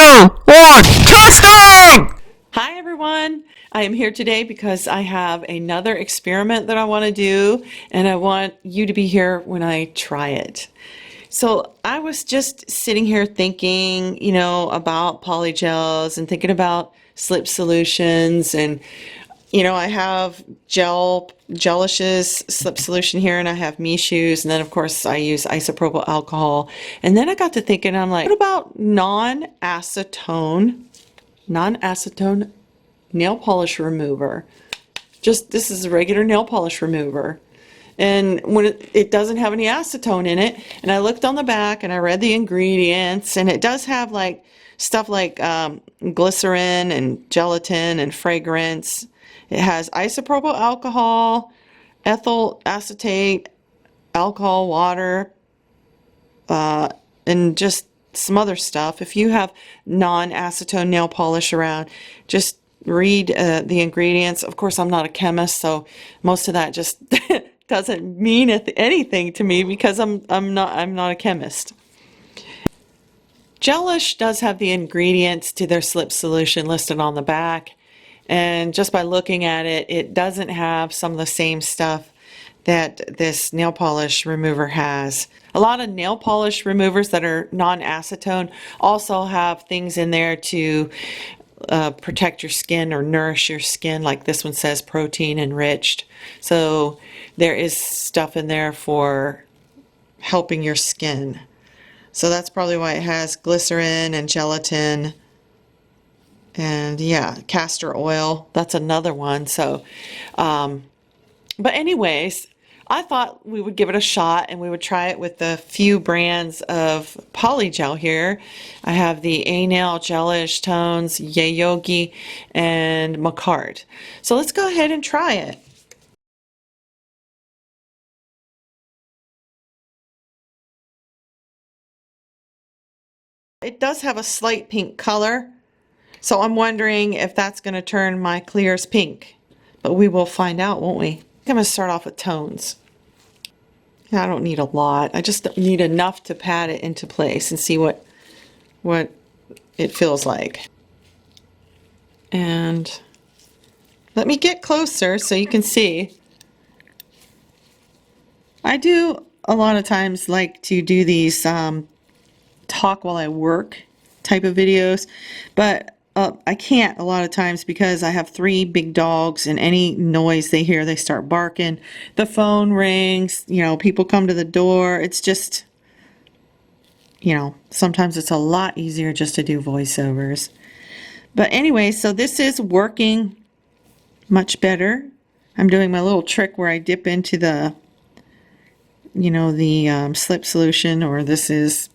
or testing! Hi everyone! I am here today because I have another experiment that I want to do, and I want you to be here when I try it. So I was just sitting here thinking, about polygels and thinking about slip solutions, and I have Gelish's slip solution here, and I have Mishu's, and then of course I use isopropyl alcohol. And then I got to thinking, I'm like, what about non-acetone nail polish remover? Just this is a regular nail polish remover. And when it doesn't have any acetone in it, and I looked on the back and I read the ingredients, and it does have like stuff like glycerin and gelatin and fragrance. It has isopropyl alcohol, ethyl acetate, alcohol, water, and just some other stuff. If you have non-acetone nail polish around, just read the ingredients. Of course, I'm not a chemist, so most of that just doesn't mean anything to me because I'm not a chemist. Gelish does have the ingredients to their slip solution listed on the back, and just by looking at it, it doesn't have some of the same stuff that this nail polish remover has. A lot of nail polish removers that are non-acetone also have things in there to protect your skin or nourish your skin, like this one says protein enriched. So there is stuff in there for helping your skin. So that's probably why it has glycerin and gelatin and yeah, castor oil. That's another one. So, but anyways, I thought we would give it a shot and we would try it with a few brands of polygel here. I have the A-Nail, Gelish, Tones, Yayogi, and Makartt. So let's go ahead and try it. It does have a slight pink color, so I'm wondering if that's going to turn my clears pink. But we will find out, won't we? I'm going to start off with Tones. I don't need a lot. I just need enough to pat it into place and see what it feels like. And let me get closer so you can see. I do a lot of times like to do these talk while I work type of videos, but I can't a lot of times because I have 3 big dogs, and any noise they hear, they start barking. The phone rings, people come to the door. It's just, sometimes it's a lot easier just to do voiceovers. But anyway, so this is working much better. I'm doing my little trick where I dip into the, slip solution, or this is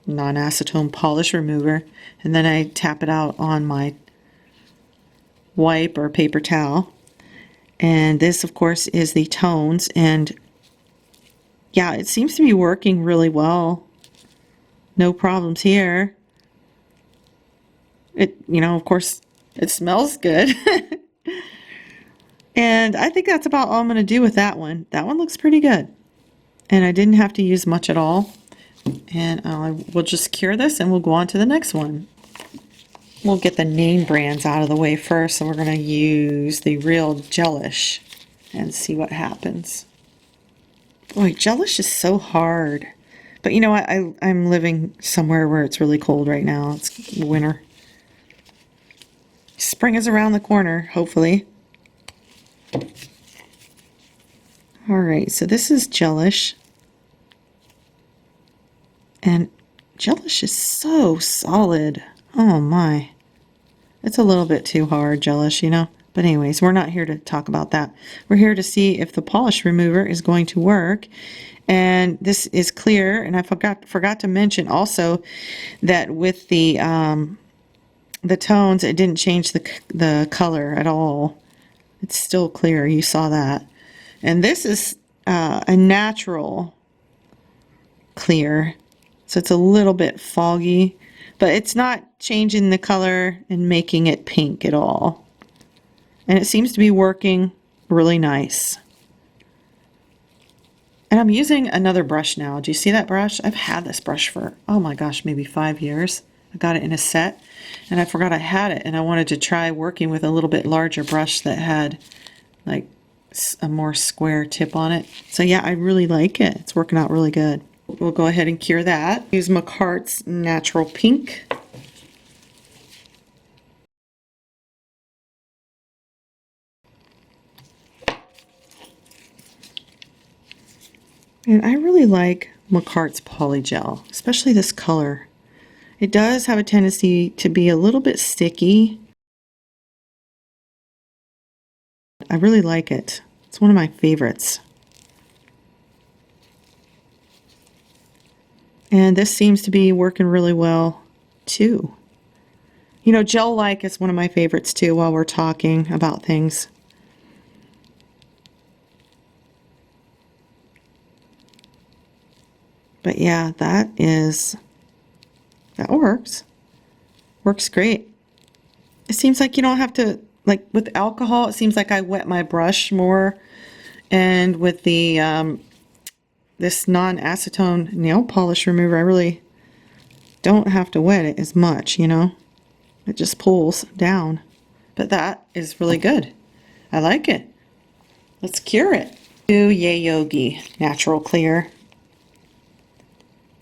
non-acetone polish remover, and then I tap it out on my wipe or paper towel. And this of course is the Tones, and yeah, it seems to be working really well. No problems here. It, of course it smells good. And I think that's about all I'm going to do with that one. That one looks pretty good, and I didn't have to use much at all. And we'll just cure this and we'll go on to the next one. We'll get the name brands out of the way first, and we're going to use the real Gelish and see what happens. Boy, Gelish is so hard. But I'm living somewhere where it's really cold right now. It's winter. Spring is around the corner, hopefully. Alright, so this is Gelish. And Gelish is so solid. Oh my. It's a little bit too hard, Gelish, But anyways, we're not here to talk about that. We're here to see if the polish remover is going to work. And this is clear. And I forgot to mention also that with the Tones, it didn't change the color at all. It's still clear. You saw that. And this is a natural clear. So it's a little bit foggy, but it's not changing the color and making it pink at all. And it seems to be working really nice. And I'm using another brush now. Do you see that brush? I've had this brush for, oh my gosh, maybe 5 years. I got it in a set, and I forgot I had it, and I wanted to try working with a little bit larger brush that had like a more square tip on it. So yeah, I really like it. It's working out really good. We'll go ahead and cure that. Use Makartt's Natural Pink. And I really like Makartt's Polygel, especially this color. It does have a tendency to be a little bit sticky. I really like it. It's one of my favorites. And this seems to be working really well too. You know, gel-like is one of my favorites too while we're talking about things. But yeah, that works. Works great. It seems like you don't have to, like with alcohol, it seems like I wet my brush more. And with the this non-acetone nail polish remover, I really don't have to wet it as much, you know. It just pulls down. But that is really good. I like it. Let's cure it. Do Yayogi Natural Clear.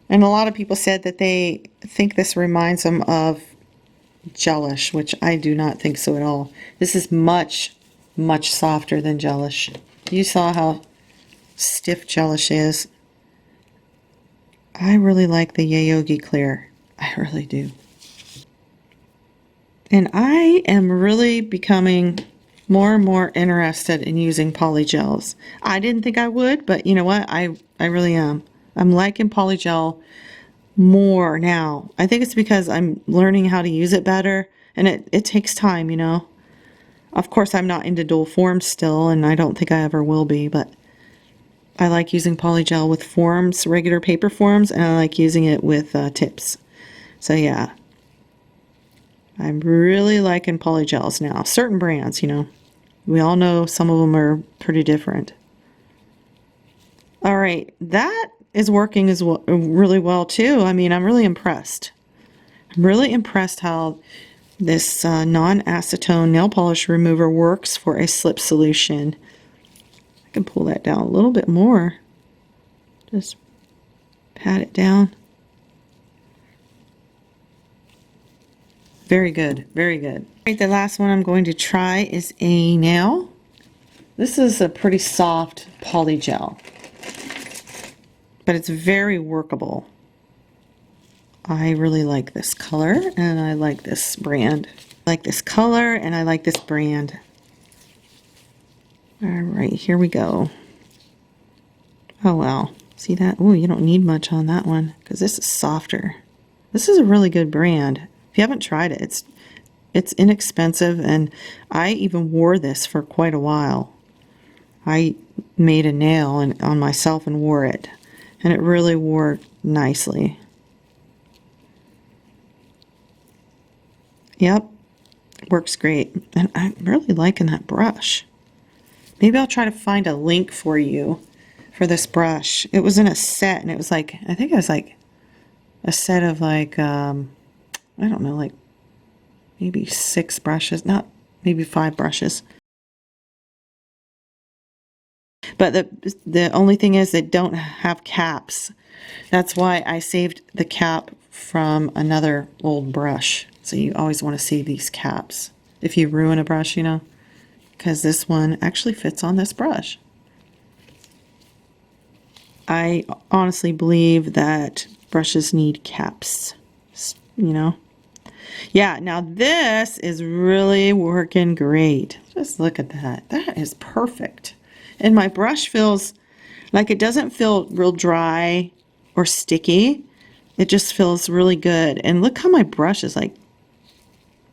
And a lot of people said that they think this reminds them of gelish, which I do not think so at all. This is much, much softer than gelish. You saw how stiff gelish is. I really like the Yayogi Clear. I really do. And I am really becoming more and more interested in using polygels. I didn't think I would, but you know what? I really am. I'm liking polygel more now. I think it's because I'm learning how to use it better, and it takes time, you know. Of course, I'm not into dual forms still, and I don't think I ever will be, but I like using polygel with forms, regular paper forms, and I like using it with tips. So yeah, I'm really liking polygels now. Certain brands, you know. We all know some of them are pretty different. All right, that is working as well, really well too. I mean, I'm really impressed. I'm really impressed how this non-acetone nail polish remover works for a slip solution. I can pull that down a little bit more. Just pat it down. Very good, very good. All right, the last one I'm going to try is a nail. This is a pretty soft polygel, but it's very workable. I really like this color, and I like this brand. I like this color, and I like this brand. All right, here we go. Oh, wow. See that? Oh, you don't need much on that one, because this is softer. This is a really good brand. If you haven't tried it, it's inexpensive, and I even wore this for quite a while. I made a nail on myself and wore it, and it really wore nicely. Yep, works great. And I'm really liking that brush. Maybe I'll try to find a link for you for this brush. It was in a set, and it was like, I think it was like a set of like, I don't know, like maybe 6 brushes, not maybe 5 brushes. But the only thing is they don't have caps. That's why I saved the cap from another old brush. So you always want to save these caps if you ruin a brush, you know, because this one actually fits on this brush. I honestly believe that brushes need caps, you know. Yeah, now this is really working great. Just look at that. That is perfect. And my brush feels like it doesn't feel real dry or sticky. It just feels really good. And look how my brush is like,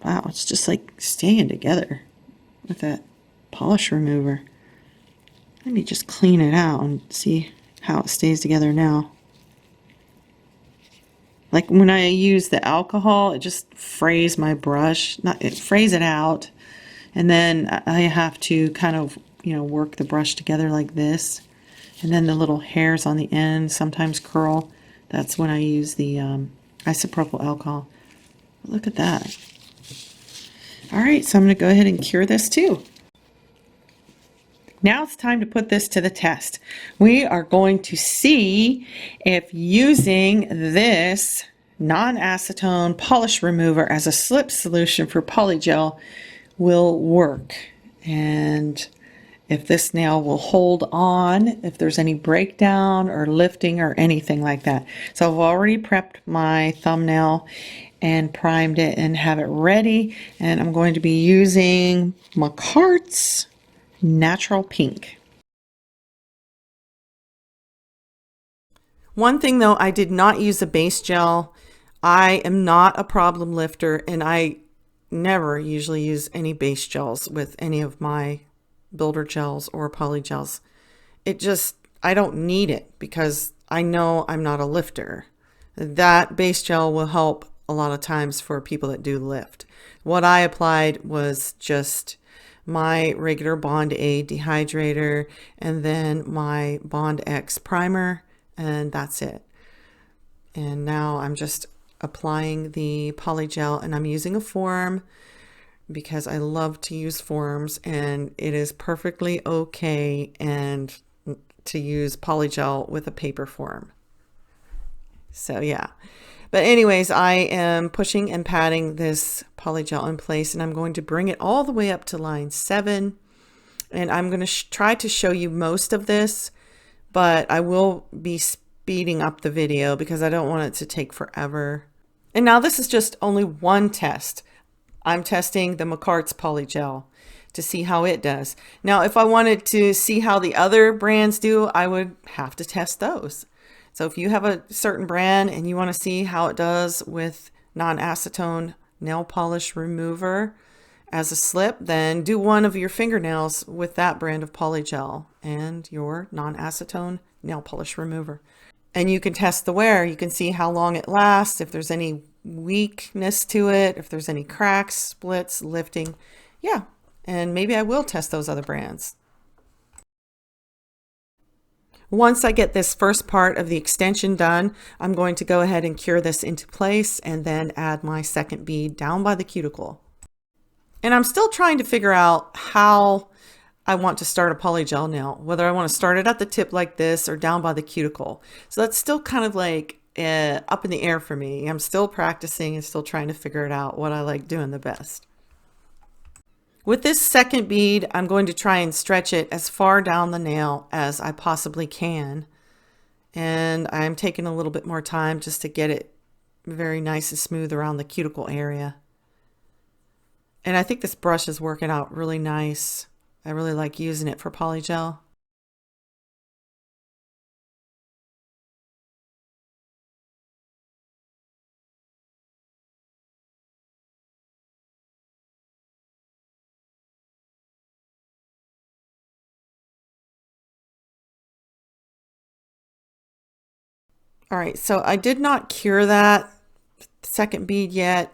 wow, it's just like staying together with that polish remover. Let me just clean it out and see how it stays together now. Like when I use the alcohol, it just frays my brush. It frays it out. And then I have to kind of, you know, work the brush together like this. And then the little hairs on the end sometimes curl. That's when I use the isopropyl alcohol. Look at that. All right, so I'm going to go ahead and cure this too. Now it's time to put this to the test. We are going to see if using this non-acetone polish remover as a slip solution for POLYGEL will work. And if this nail will hold on, if there's any breakdown or lifting or anything like that. So I've already prepped my thumbnail and primed it and have it ready. And I'm going to be using Makartt's Natural Pink. One thing though, I did not use a base gel. I am not a problem lifter, and I never usually use any base gels with any of my builder gels or polygels. I don't need it because I know I'm not a lifter. That base gel will help a lot of times for people that do lift. What I applied was just my regular Bond A dehydrator and then my Bond X primer, and that's it. And now I'm just applying the polygel, and I'm using a form because I love to use forms, and it is perfectly okay and to use polygel with a paper form. So yeah. But anyways, I am pushing and patting this polygel in place, and I'm going to bring it all the way up to line 7. And I'm going to try to show you most of this, but I will be speeding up the video because I don't want it to take forever. And now this is just only one test. I'm testing the Makartt's polygel to see how it does. Now, if I wanted to see how the other brands do, I would have to test those. So if you have a certain brand and you want to see how it does with non-acetone nail polish remover as a slip, then do one of your fingernails with that brand of polygel and your non-acetone nail polish remover. And you can test the wear. You can see how long it lasts, if there's any weakness to it, if there's any cracks, splits, lifting. Yeah, and maybe I will test those other brands. Once I get this first part of the extension done, I'm going to go ahead and cure this into place and then add my second bead down by the cuticle. And I'm still trying to figure out how I want to start a polygel nail, whether I want to start it at the tip like this or down by the cuticle. So that's still kind of like up in the air for me. I'm still practicing and still trying to figure it out, what I like doing the best. With this second bead, I'm going to try and stretch it as far down the nail as I possibly can. And I'm taking a little bit more time just to get it very nice and smooth around the cuticle area. And I think this brush is working out really nice. I really like using it for polygel. All right, so I did not cure that second bead yet.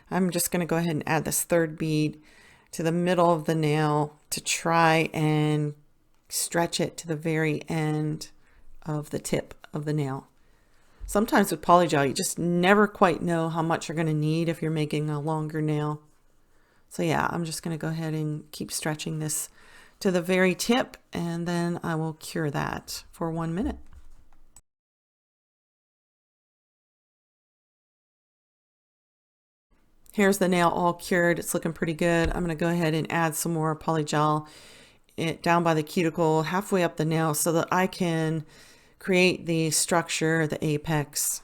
I'm just going to go ahead and add this third bead to the middle of the nail to try and stretch it to the very end of the tip of the nail. Sometimes with polygel, you just never quite know how much you're going to need if you're making a longer nail. So yeah, I'm just going to go ahead and keep stretching this to the very tip, and then I will cure that for 1 minute. Here's the nail all cured. It's looking pretty good. I'm going to go ahead and add some more polygel down by the cuticle, halfway up the nail, so that I can create the structure, the apex.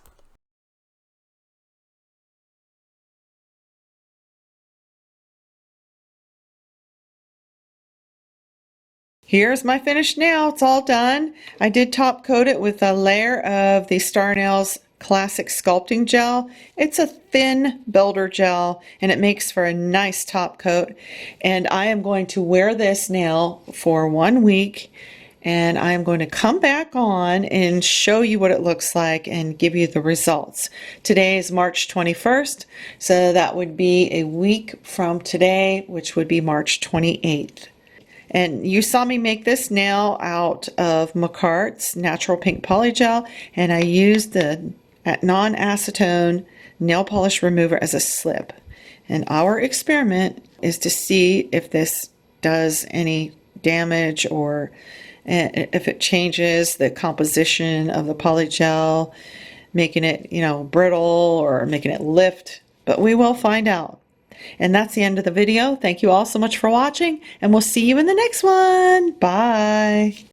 Here's my finished nail. It's all done. I did top coat it with a layer of the Star Nails Classic Sculpting Gel. It's a thin builder gel, and it makes for a nice top coat. And I am going to wear this nail for 1 week, and I am going to come back on and show you what it looks like and give you the results. Today is March 21st, so that would be a week from today, which would be March 28th. And you saw me make this nail out of Makartt's Natural Pink Polygel, and I used the non-acetone nail polish remover as a slip. And our experiment is to see if this does any damage or if it changes the composition of the polygel, making it, brittle or making it lift. But we will find out. And that's the end of the video. Thank you all so much for watching, and we'll see you in the next one. Bye.